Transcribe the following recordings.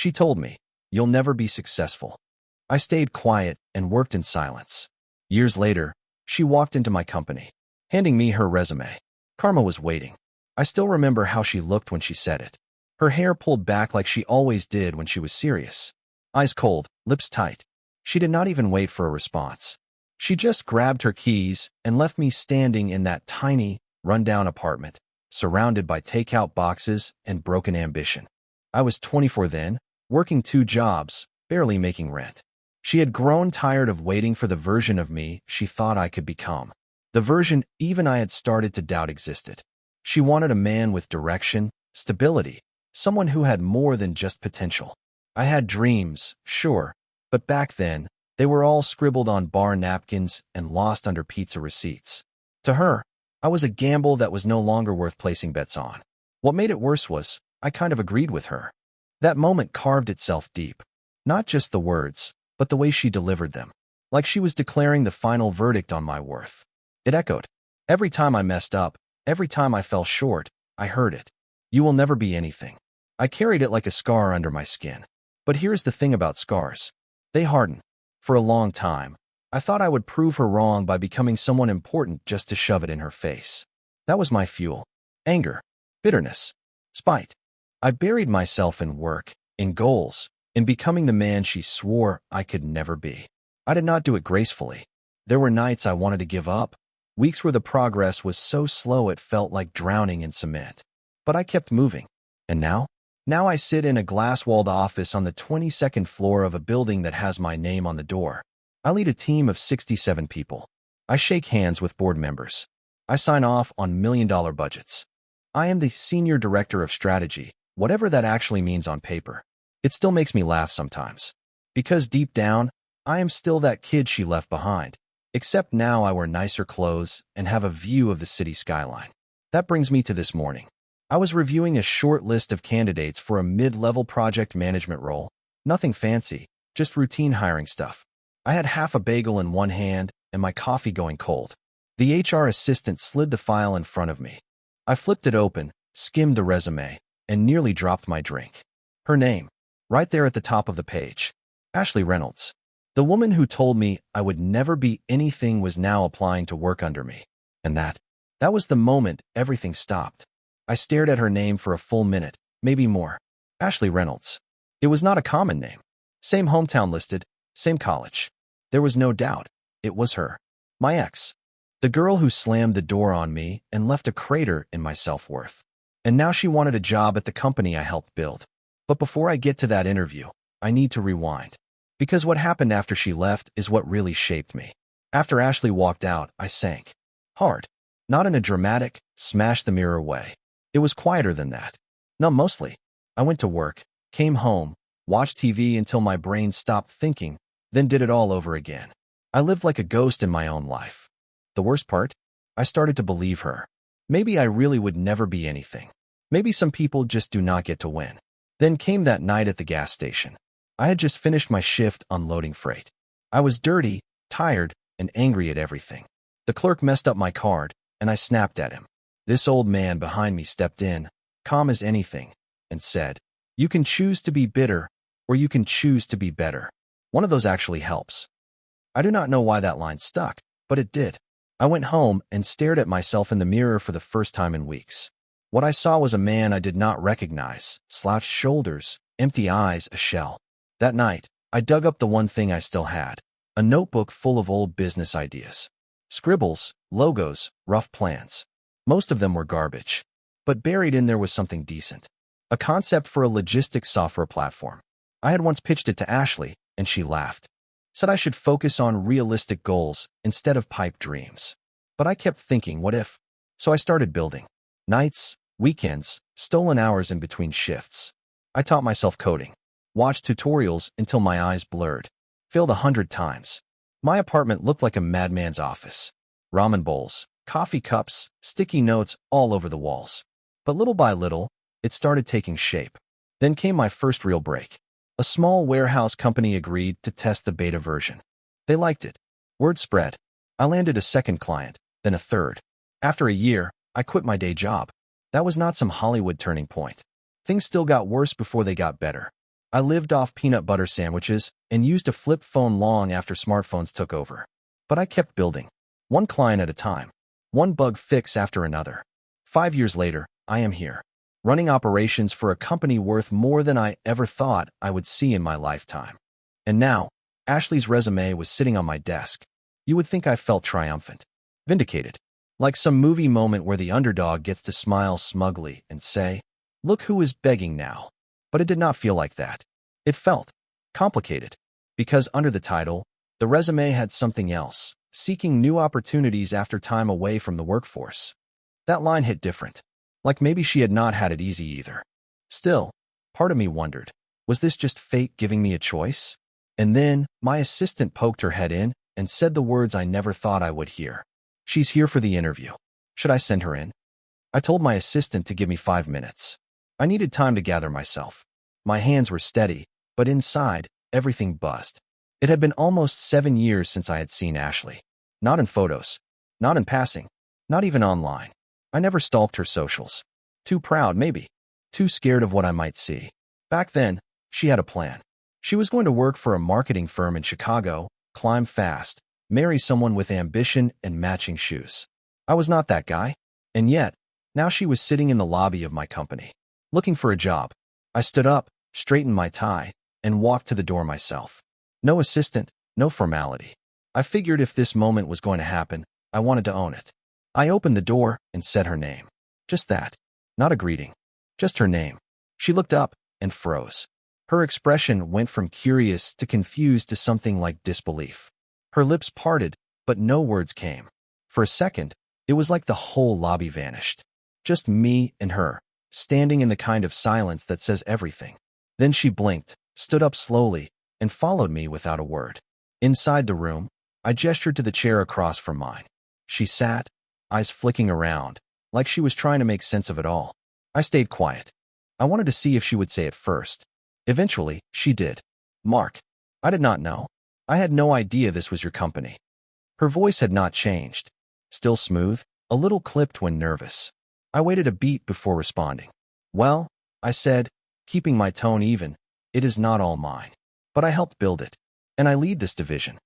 She told me, "You'll never be successful." I stayed quiet and worked in silence. Years later, she walked into my company, handing me her resume. Karma was waiting. I still remember how she looked when she said it. Her hair pulled back like she always did when she was serious. Eyes cold, lips tight. She did not even wait for a response. She just grabbed her keys and left me standing in that tiny, run-down apartment, surrounded by takeout boxes and broken ambition. I was 24 then, working 2 jobs, barely making rent. She had grown tired of waiting for the version of me she thought I could become. The version even I had started to doubt existed. She wanted a man with direction, stability, someone who had more than just potential. I had dreams, sure, but back then, they were all scribbled on bar napkins and lost under pizza receipts. To her, I was a gamble that was no longer worth placing bets on. What made it worse was, I kind of agreed with her. That moment carved itself deep. Not just the words, but the way she delivered them. Like she was declaring the final verdict on my worth. It echoed. Every time I messed up, every time I fell short, I heard it. "You will never be anything." I carried it like a scar under my skin. But here's the thing about scars. They harden. For a long time, I thought I would prove her wrong by becoming someone important just to shove it in her face. That was my fuel. Anger, bitterness, spite. I buried myself in work, in goals, in becoming the man she swore I could never be. I did not do it gracefully. There were nights I wanted to give up, weeks where the progress was so slow it felt like drowning in cement. But I kept moving. And now? Now I sit in a glass-walled office on the 22nd floor of a building that has my name on the door. I lead a team of 67 people. I shake hands with board members. I sign off on million-dollar budgets. I am the senior director of strategy, whatever that actually means on paper. It still makes me laugh sometimes. Because deep down, I am still that kid she left behind. Except now I wear nicer clothes and have a view of the city skyline. That brings me to this morning. I was reviewing a short list of candidates for a mid-level project management role. Nothing fancy, just routine hiring stuff. I had half a bagel in one hand and my coffee going cold. The HR assistant slid the file in front of me. I flipped it open, skimmed the resume, and nearly dropped my drink. Her name, right there at the top of the page. Ashley Reynolds. The woman who told me I would never be anything was now applying to work under me. And that was the moment everything stopped. I stared at her name for a full minute, maybe more. Ashley Reynolds. It was not a common name. Same hometown listed, same college. There was no doubt. It was her. My ex. The girl who slammed the door on me and left a crater in my self-worth. And now she wanted a job at the company I helped build. But before I get to that interview, I need to rewind. Because what happened after she left is what really shaped me. After Ashley walked out, I sank. Hard. Not in a dramatic, smash-the-mirror way. It was quieter than that. No, mostly. I went to work, came home, watched TV until my brain stopped thinking, then did it all over again. I lived like a ghost in my own life. The worst part? I started to believe her. Maybe I really would never be anything. Maybe some people just do not get to win. Then came that night at the gas station. I had just finished my shift unloading freight. I was dirty, tired, and angry at everything. The clerk messed up my card, and I snapped at him. This old man behind me stepped in, calm as anything, and said, "You can choose to be bitter, or you can choose to be better. One of those actually helps." I do not know why that line stuck, but it did. I went home and stared at myself in the mirror for the first time in weeks. What I saw was a man I did not recognize, slouched shoulders, empty eyes, a shell. That night, I dug up the one thing I still had, a notebook full of old business ideas. Scribbles, logos, rough plans. Most of them were garbage. But buried in there was something decent. A concept for a logistics software platform. I had once pitched it to Ashley, and she laughed. Said I should focus on realistic goals instead of pipe dreams. But I kept thinking, what if? So I started building. Nights, weekends, stolen hours in between shifts. I taught myself coding. Watched tutorials until my eyes blurred. Failed 100 times. My apartment looked like a madman's office. Ramen bowls, coffee cups, sticky notes all over the walls. But little by little, it started taking shape. Then came my first real break. A small warehouse company agreed to test the beta version. They liked it. Word spread. I landed a second client, then a third. After a year, I quit my day job. That was not some Hollywood turning point. Things still got worse before they got better. I lived off peanut butter sandwiches and used a flip phone long after smartphones took over. But I kept building, one client at a time, one bug fix after another. 5 years later, I am here, running operations for a company worth more than I ever thought I would see in my lifetime. And now, Ashley's resume was sitting on my desk. You would think I felt triumphant, vindicated, like some movie moment where the underdog gets to smile smugly and say, "Look who is begging now." But it did not feel like that. It felt complicated, because under the title, the resume had something else: seeking new opportunities after time away from the workforce. That line hit different, like maybe she had not had it easy either. Still, part of me wondered, was this just fate giving me a choice? And then, my assistant poked her head in and said the words I never thought I would hear. "She's here for the interview. Should I send her in?" I told my assistant to give me 5 minutes. I needed time to gather myself. My hands were steady, but inside, everything buzzed. It had been almost 7 years since I had seen Ashley. Not in photos, not in passing, not even online. I never stalked her socials. Too proud, maybe. Too scared of what I might see. Back then, she had a plan. She was going to work for a marketing firm in Chicago, climb fast, marry someone with ambition and matching shoes. I was not that guy. And yet, now she was sitting in the lobby of my company, looking for a job. I stood up, straightened my tie, and walked to the door myself. No assistant, no formality. I figured if this moment was going to happen, I wanted to own it. I opened the door and said her name. Just that. Not a greeting. Just her name. She looked up and froze. Her expression went from curious to confused to something like disbelief. Her lips parted, but no words came. For a second, it was like the whole lobby vanished. Just me and her, standing in the kind of silence that says everything. Then she blinked, stood up slowly, and followed me without a word. Inside the room, I gestured to the chair across from mine. She sat, eyes flicking around, like she was trying to make sense of it all. I stayed quiet. I wanted to see if she would say it first. Eventually, she did. "Mark, I did not know. I had no idea this was your company." Her voice had not changed. Still smooth, a little clipped when nervous. I waited a beat before responding. "Well," I said, keeping my tone even, "it is not all mine. But I helped build it, and I lead this division."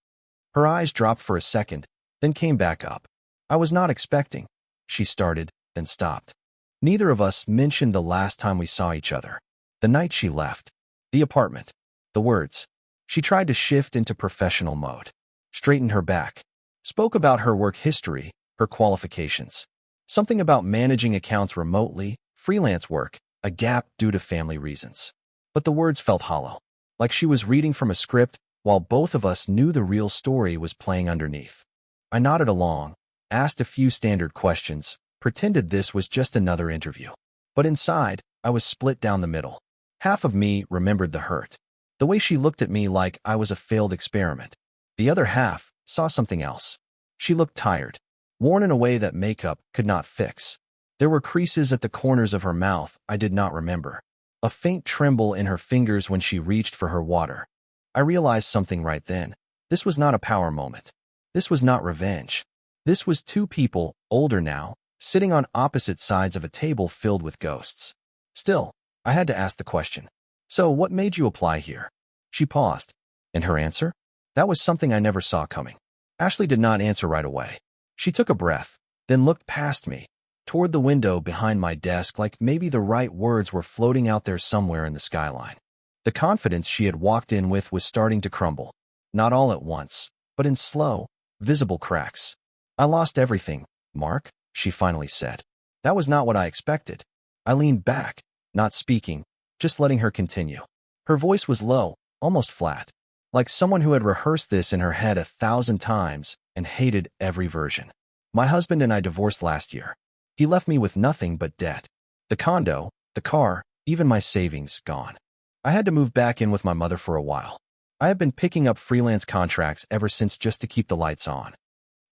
Her eyes dropped for a second, then came back up. "I was not expecting," she started, then stopped. Neither of us mentioned the last time we saw each other. The night she left. The apartment. The words. She tried to shift into professional mode. Straightened her back. Spoke about her work history, her qualifications. Something about managing accounts remotely, freelance work, a gap due to family reasons. But the words felt hollow, like she was reading from a script while both of us knew the real story was playing underneath. I nodded along, asked a few standard questions, pretended this was just another interview. But inside, I was split down the middle. Half of me remembered the hurt, the way she looked at me like I was a failed experiment. The other half saw something else. She looked tired, worn in a way that makeup could not fix. There were creases at the corners of her mouth I did not remember. A faint tremble in her fingers when she reached for her water. I realized something right then. This was not a power moment. This was not revenge. This was two people, older now, sitting on opposite sides of a table filled with ghosts. Still, I had to ask the question. "So what made you apply here?" She paused. And her answer? That was something I never saw coming. Ashley did not answer right away. She took a breath, then looked past me, toward the window behind my desk like maybe the right words were floating out there somewhere in the skyline. The confidence she had walked in with was starting to crumble. Not all at once, but in slow, visible cracks. "I lost everything, Mark," she finally said. That was not what I expected. I leaned back, not speaking, just letting her continue. Her voice was low, almost flat, like someone who had rehearsed this in her head 1,000 times and hated every version. "My husband and I divorced last year. He left me with nothing but debt. The condo, the car, even my savings, gone. I had to move back in with my mother for a while. I have been picking up freelance contracts ever since just to keep the lights on."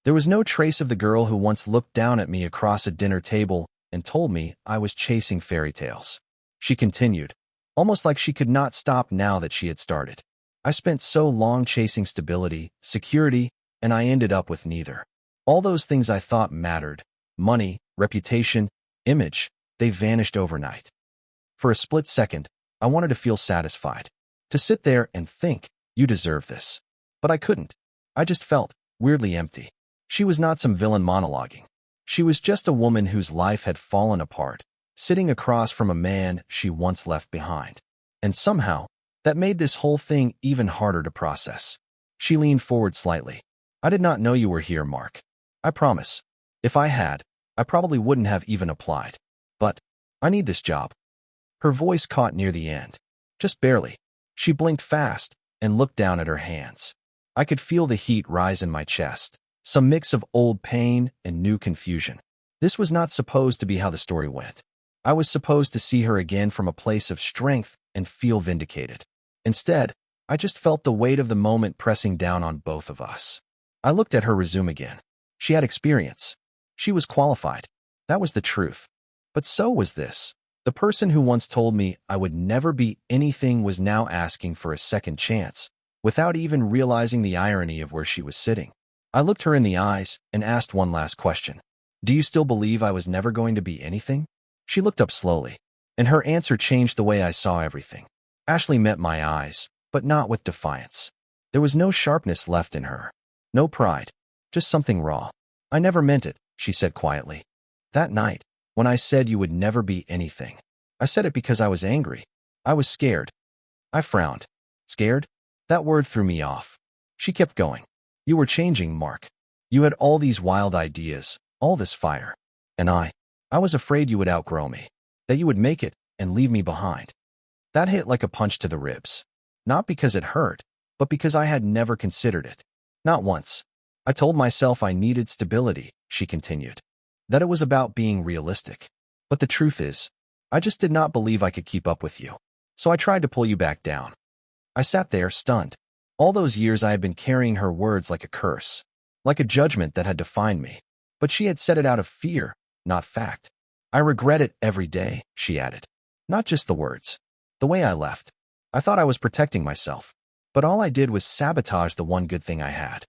There was no trace of the girl who once looked down at me across a dinner table and told me I was chasing fairy tales. She continued, almost like she could not stop now that she had started. "I spent so long chasing stability, security, and I ended up with neither. All those things I thought mattered, money, reputation, image, they vanished overnight. For a split second, I wanted to feel satisfied. To sit there and think, you deserve this. But I couldn't. I just felt weirdly empty. She was not some villain monologuing. She was just a woman whose life had fallen apart, sitting across from a man she once left behind. And somehow, that made this whole thing even harder to process. She leaned forward slightly. I did not know you were here, Mark. I promise. If I had, I probably wouldn't have even applied. But I need this job. Her voice caught near the end. Just barely. She blinked fast and looked down at her hands. I could feel the heat rise in my chest, some mix of old pain and new confusion. This was not supposed to be how the story went. I was supposed to see her again from a place of strength and feel vindicated. Instead, I just felt the weight of the moment pressing down on both of us. I looked at her resume again. She had experience. She was qualified. That was the truth. But so was this. The person who once told me I would never be anything was now asking for a second chance, without even realizing the irony of where she was sitting. I looked her in the eyes and asked one last question. Do you still believe I was never going to be anything? She looked up slowly, and her answer changed the way I saw everything. Ashley met my eyes, but not with defiance. There was no sharpness left in her. No pride. Just something raw. I never meant it, she said quietly. That night, when I said you would never be anything, I said it because I was angry. I was scared. I frowned. Scared? That word threw me off. She kept going. You were changing, Mark. You had all these wild ideas, all this fire. And I was afraid you would outgrow me, that you would make it and leave me behind. That hit like a punch to the ribs. Not because it hurt, but because I had never considered it. Not once. I told myself I needed stability, she continued. That it was about being realistic. But the truth is, I just did not believe I could keep up with you. So I tried to pull you back down. I sat there, stunned. All those years I had been carrying her words like a curse, like a judgment that had defined me. But she had said it out of fear, not fact. I regret it every day, she added. Not just the words. The way I left. I thought I was protecting myself. But all I did was sabotage the one good thing I had.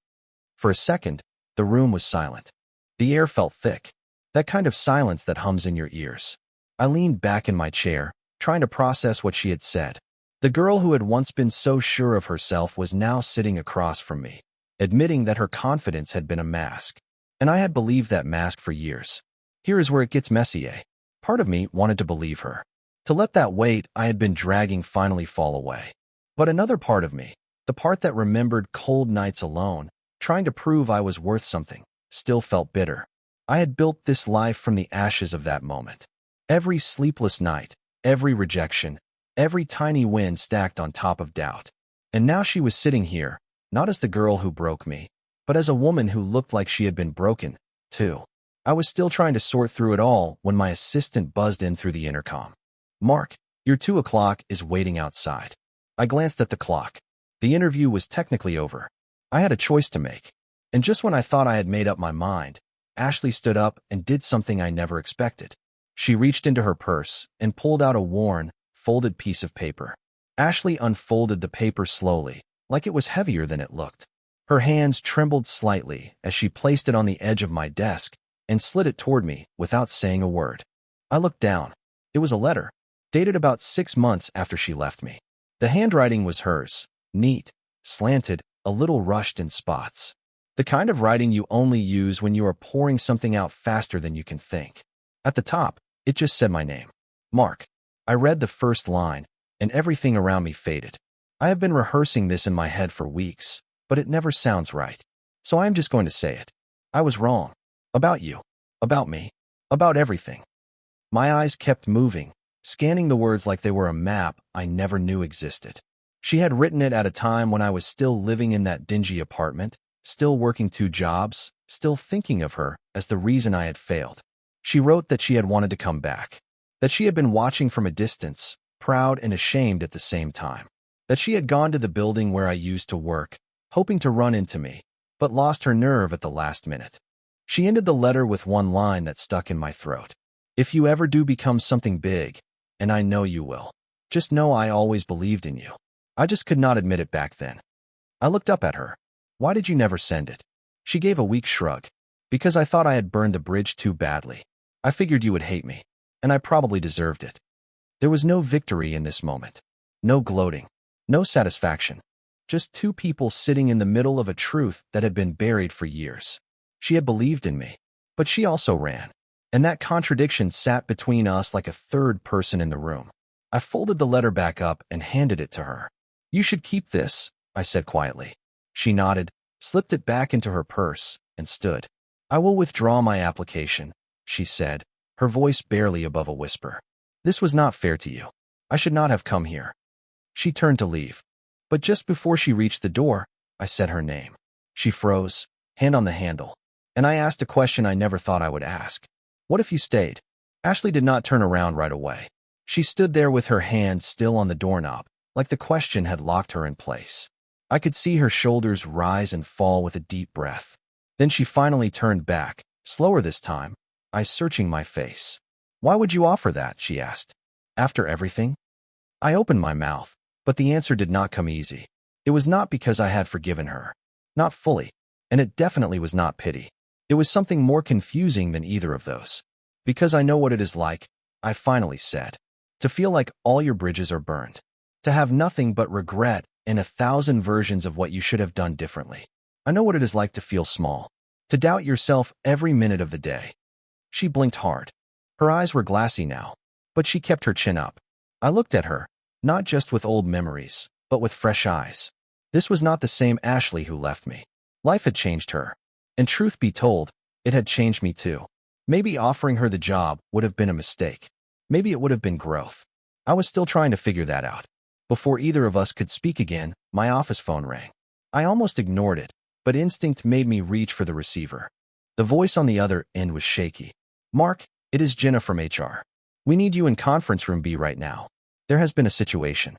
For a second, the room was silent. The air felt thick. That kind of silence that hums in your ears. I leaned back in my chair, trying to process what she had said. The girl who had once been so sure of herself was now sitting across from me, admitting that her confidence had been a mask. And I had believed that mask for years. Here is where it gets messy, eh? Part of me wanted to believe her, to let that weight I had been dragging finally fall away. But another part of me, the part that remembered cold nights alone, trying to prove I was worth something, still felt bitter. I had built this life from the ashes of that moment. Every sleepless night, every rejection, every tiny win stacked on top of doubt. And now she was sitting here, not as the girl who broke me, but as a woman who looked like she had been broken, too. I was still trying to sort through it all when my assistant buzzed in through the intercom. Mark, your 2 o'clock is waiting outside. I glanced at the clock. The interview was technically over. I had a choice to make. And just when I thought I had made up my mind, Ashley stood up and did something I never expected. She reached into her purse and pulled out a worn, folded piece of paper. Ashley unfolded the paper slowly, like it was heavier than it looked. Her hands trembled slightly as she placed it on the edge of my desk and slid it toward me without saying a word. I looked down. It was a letter, dated about 6 months after she left me. The handwriting was hers, neat, slanted, a little rushed in spots. The kind of writing you only use when you are pouring something out faster than you can think. At the top, it just said my name. Mark. I read the first line, and everything around me faded. I have been rehearsing this in my head for weeks, but it never sounds right. So I am just going to say it. I was wrong. About you. About me. About everything. My eyes kept moving, scanning the words like they were a map I never knew existed. She had written it at a time when I was still living in that dingy apartment, still working 2 jobs, still thinking of her as the reason I had failed. She wrote that she had wanted to come back, that she had been watching from a distance, proud and ashamed at the same time, that she had gone to the building where I used to work, hoping to run into me, but lost her nerve at the last minute. She ended the letter with one line that stuck in my throat. If you ever do become something big, and I know you will, just know I always believed in you. I just could not admit it back then. I looked up at her. Why did you never send it? She gave a weak shrug. Because I thought I had burned the bridge too badly. I figured you would hate me, and I probably deserved it. There was no victory in this moment. No gloating. No satisfaction. Just two people sitting in the middle of a truth that had been buried for years. She had believed in me, but she also ran. And that contradiction sat between us like a third person in the room. I folded the letter back up and handed it to her. "You should keep this," I said quietly. She nodded, slipped it back into her purse, and stood. "I will withdraw my application," she said, her voice barely above a whisper. "This was not fair to you. I should not have come here." She turned to leave. But just before she reached the door, I said her name. She froze, hand on the handle, and I asked a question I never thought I would ask. "What if you stayed?" Ashley did not turn around right away. She stood there with her hand still on the doorknob, like the question had locked her in place. I could see her shoulders rise and fall with a deep breath. Then she finally turned back, slower this time, eyes searching my face. "Why would you offer that?" she asked. "After everything?" I opened my mouth, but the answer did not come easy. It was not because I had forgiven her. Not fully. And it definitely was not pity. It was something more confusing than either of those. "Because I know what it is like," I finally said. "To feel like all your bridges are burned. To have nothing but regret and 1,000 versions of what you should have done differently. I know what it is like to feel small. To doubt yourself every minute of the day." She blinked hard. Her eyes were glassy now, but she kept her chin up. I looked at her, not just with old memories, but with fresh eyes. This was not the same Ashley who left me. Life had changed her. And truth be told, it had changed me too. Maybe offering her the job would have been a mistake. Maybe it would have been growth. I was still trying to figure that out. Before either of us could speak again, my office phone rang. I almost ignored it, but instinct made me reach for the receiver. The voice on the other end was shaky. "Mark, it is Jenna from HR. We need you in conference room B right now. There has been a situation."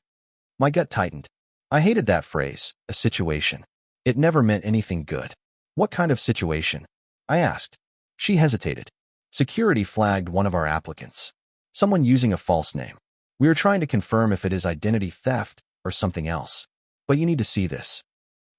My gut tightened. I hated that phrase, a situation. It never meant anything good. "What kind of situation?" I asked. She hesitated. "Security flagged one of our applicants. Someone using a false name. We are trying to confirm if it is identity theft or something else. But you need to see this."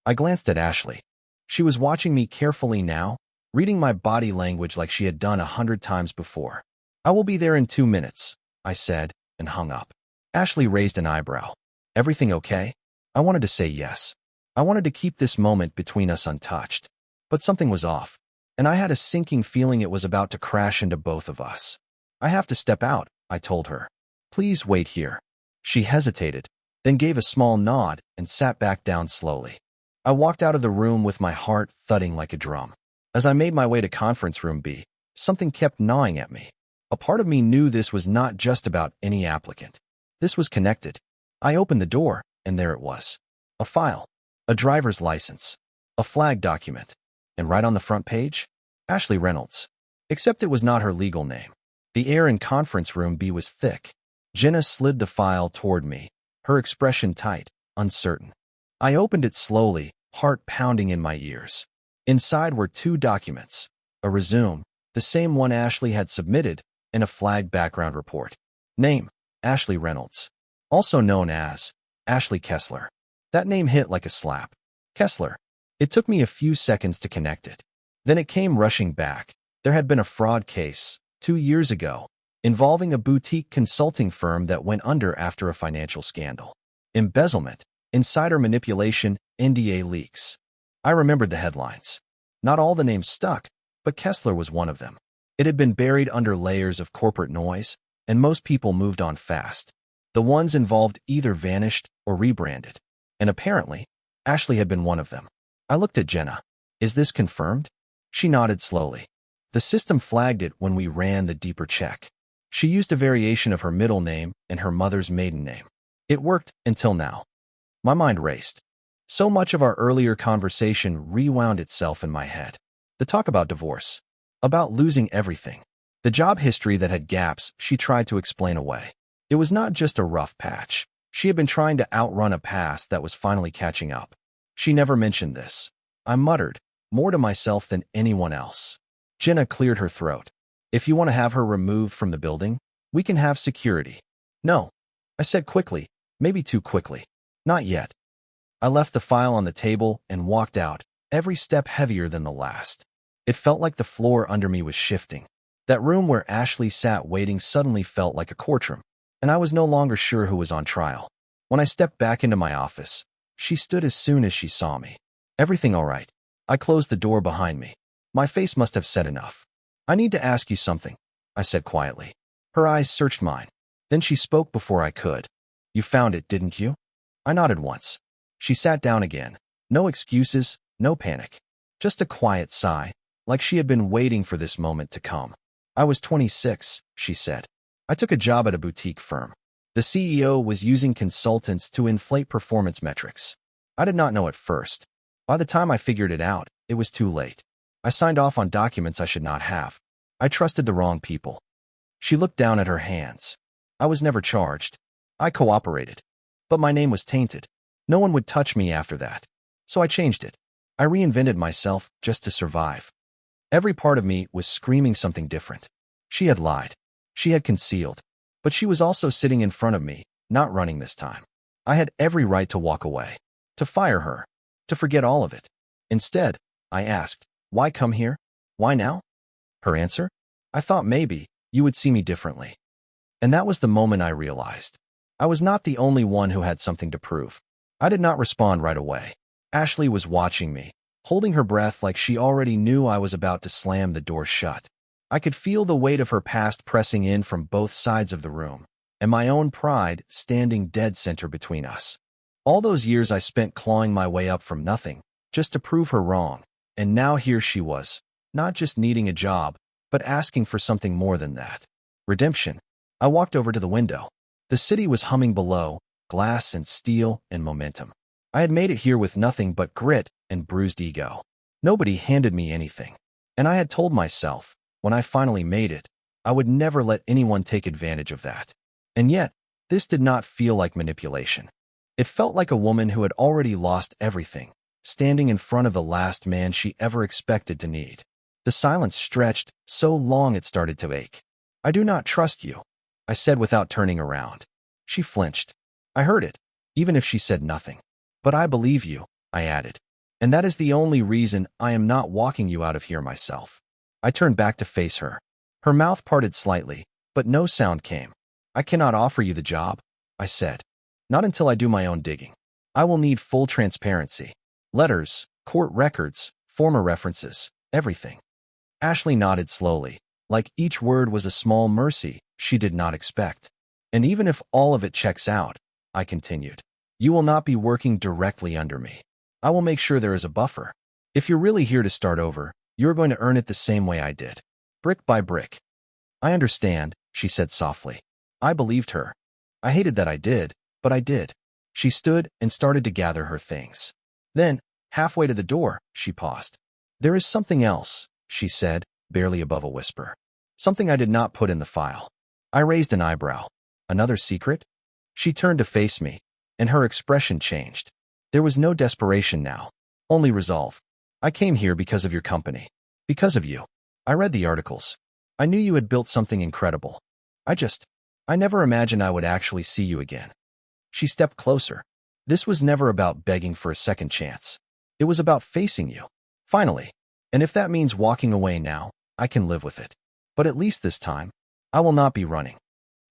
I glanced at Ashley. She was watching me carefully now, reading my body language like she had done 100 times before. "I will be there in 2 minutes," I said, and hung up. Ashley raised an eyebrow. "Everything okay?" I wanted to say yes. I wanted to keep this moment between us untouched. But something was off, and I had a sinking feeling it was about to crash into both of us. "I have to step out," I told her. "Please wait here." She hesitated, then gave a small nod and sat back down slowly. I walked out of the room with my heart thudding like a drum. As I made my way to conference room B, something kept gnawing at me. A part of me knew this was not just about any applicant. This was connected. I opened the door, and there it was. A file, a driver's license, a flag document, and right on the front page, Ashley Reynolds. Except it was not her legal name. The air in conference room B was thick. Jenna slid the file toward me, her expression tight, uncertain. I opened it slowly, heart pounding in my ears. Inside were 2 documents, a résumé, the same one Ashley had submitted, and a flagged background report. Name, Ashley Reynolds. Also known as Ashley Kessler. That name hit like a slap. Kessler. It took me a few seconds to connect it. Then it came rushing back. There had been a fraud case, 2 years ago, involving a boutique consulting firm that went under after a financial scandal. Embezzlement, insider manipulation, NDA leaks. I remembered the headlines. Not all the names stuck, but Kessler was one of them. It had been buried under layers of corporate noise, and most people moved on fast. The ones involved either vanished or rebranded. And apparently, Ashley had been one of them. I looked at Jenna. "Is this confirmed?" She nodded slowly. "The system flagged it when we ran the deeper check." She used a variation of her middle name and her mother's maiden name. It worked until now. My mind raced. So much of our earlier conversation rewound itself in my head. The talk about divorce. About losing everything. The job history that had gaps she tried to explain away. It was not just a rough patch. She had been trying to outrun a past that was finally catching up. She never mentioned this. I muttered, more to myself than anyone else. Jenna cleared her throat. "If you want to have her removed from the building, we can have security." "No," I said quickly, maybe too quickly. "Not yet." I left the file on the table and walked out, every step heavier than the last. It felt like the floor under me was shifting. That room where Ashley sat waiting suddenly felt like a courtroom, and I was no longer sure who was on trial. When I stepped back into my office, she stood as soon as she saw me. Everything all right? I closed the door behind me. My face must have said enough. I need to ask you something, I said quietly. Her eyes searched mine. Then she spoke before I could. You found it, didn't you? I nodded once. She sat down again. No excuses, no panic. Just a quiet sigh, like she had been waiting for this moment to come. I was 26, she said. I took a job at a boutique firm. The CEO was using consultants to inflate performance metrics. I did not know at first. By the time I figured it out, it was too late. I signed off on documents I should not have. I trusted the wrong people. She looked down at her hands. I was never charged. I cooperated. But my name was tainted. No one would touch me after that. So I changed it. I reinvented myself just to survive. Every part of me was screaming something different. She had lied. She had concealed. But she was also sitting in front of me, not running this time. I had every right to walk away, to fire her, to forget all of it. Instead, I asked, why come here? Why now? Her answer? I thought maybe you would see me differently. And that was the moment I realized. I was not the only one who had something to prove. I did not respond right away. Ashley was watching me, holding her breath like she already knew I was about to slam the door shut. I could feel the weight of her past pressing in from both sides of the room, and my own pride standing dead center between us. All those years I spent clawing my way up from nothing, just to prove her wrong, and now here she was, not just needing a job, but asking for something more than that. Redemption. I walked over to the window. The city was humming below, glass and steel and momentum. I had made it here with nothing but grit and bruised ego. Nobody handed me anything. And I had told myself, when I finally made it, I would never let anyone take advantage of that. And yet, this did not feel like manipulation. It felt like a woman who had already lost everything, standing in front of the last man she ever expected to need. The silence stretched so long it started to ache. I do not trust you, I said without turning around. She flinched. I heard it, even if she said nothing. But I believe you, I added. And that is the only reason I am not walking you out of here myself. I turned back to face her. Her mouth parted slightly, but no sound came. I cannot offer you the job, I said. Not until I do my own digging. I will need full transparency. Letters, court records, former references, everything. Ashley nodded slowly, like each word was a small mercy she did not expect. And even if all of it checks out, I continued, you will not be working directly under me. I will make sure there is a buffer. If you're really here to start over, you're going to earn it the same way I did. Brick by brick. I understand, she said softly. I believed her. I hated that I did, but I did. She stood and started to gather her things. Then, halfway to the door, she paused. There is something else, she said, barely above a whisper. Something I did not put in the file. I raised an eyebrow. Another secret? She turned to face me, and her expression changed. There was no desperation now, only resolve. I came here because of your company. Because of you. I read the articles. I knew you had built something incredible. I never imagined I would actually see you again. She stepped closer. This was never about begging for a second chance. It was about facing you. Finally. And if that means walking away now, I can live with it. But at least this time, I will not be running.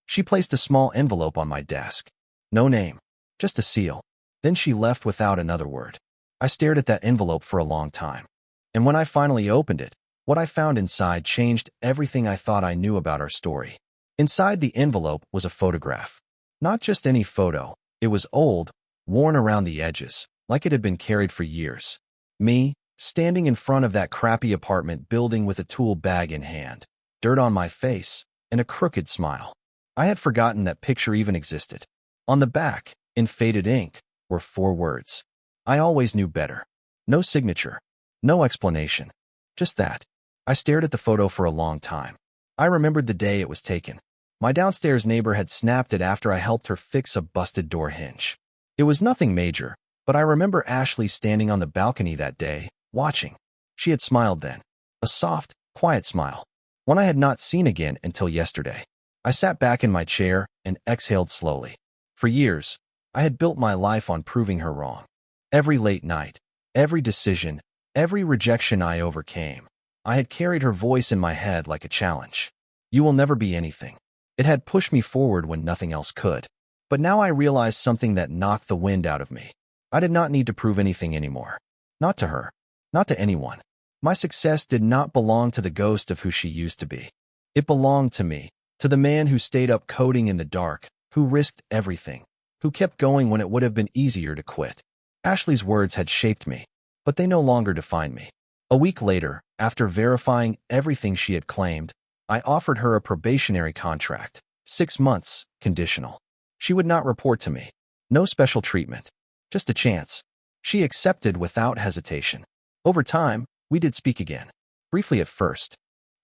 She placed a small envelope on my desk. No name. Just a seal. Then she left without another word. I stared at that envelope for a long time. And when I finally opened it, what I found inside changed everything I thought I knew about our story. Inside the envelope was a photograph. Not just any photo. It was old, worn around the edges, like it had been carried for years. Me, standing in front of that crappy apartment building with a tool bag in hand, dirt on my face, and a crooked smile. I had forgotten that picture even existed. On the back, in faded ink, were 4 words. I always knew better. No signature. No explanation. Just that. I stared at the photo for a long time. I remembered the day it was taken. My downstairs neighbor had snapped it after I helped her fix a busted door hinge. It was nothing major, but I remember Ashley standing on the balcony that day, watching. She had smiled then. A soft, quiet smile. One I had not seen again until yesterday. I sat back in my chair and exhaled slowly. For years, I had built my life on proving her wrong. Every late night, every decision, every rejection I overcame. I had carried her voice in my head like a challenge. You will never be anything. It had pushed me forward when nothing else could. But now I realized something that knocked the wind out of me. I did not need to prove anything anymore. Not to her. Not to anyone. My success did not belong to the ghost of who she used to be. It belonged to me, to the man who stayed up coding in the dark, who risked everything, who kept going when it would have been easier to quit. Ashley's words had shaped me, but they no longer defined me. A week later, after verifying everything she had claimed, I offered her a probationary contract, 6 months, conditional. She would not report to me. No special treatment. Just a chance. She accepted without hesitation. Over time, we did speak again. Briefly at first.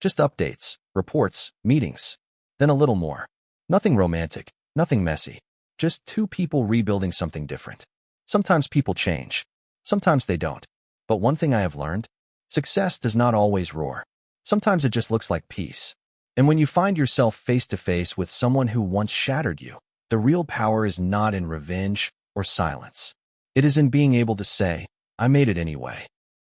Just updates, reports, meetings. Then a little more. Nothing romantic, nothing messy. Just two people rebuilding something different. Sometimes people change. Sometimes they don't. But one thing I have learned, success does not always roar. Sometimes it just looks like peace. And when you find yourself face to face with someone who once shattered you, the real power is not in revenge or silence. It is in being able to say, I made it anyway.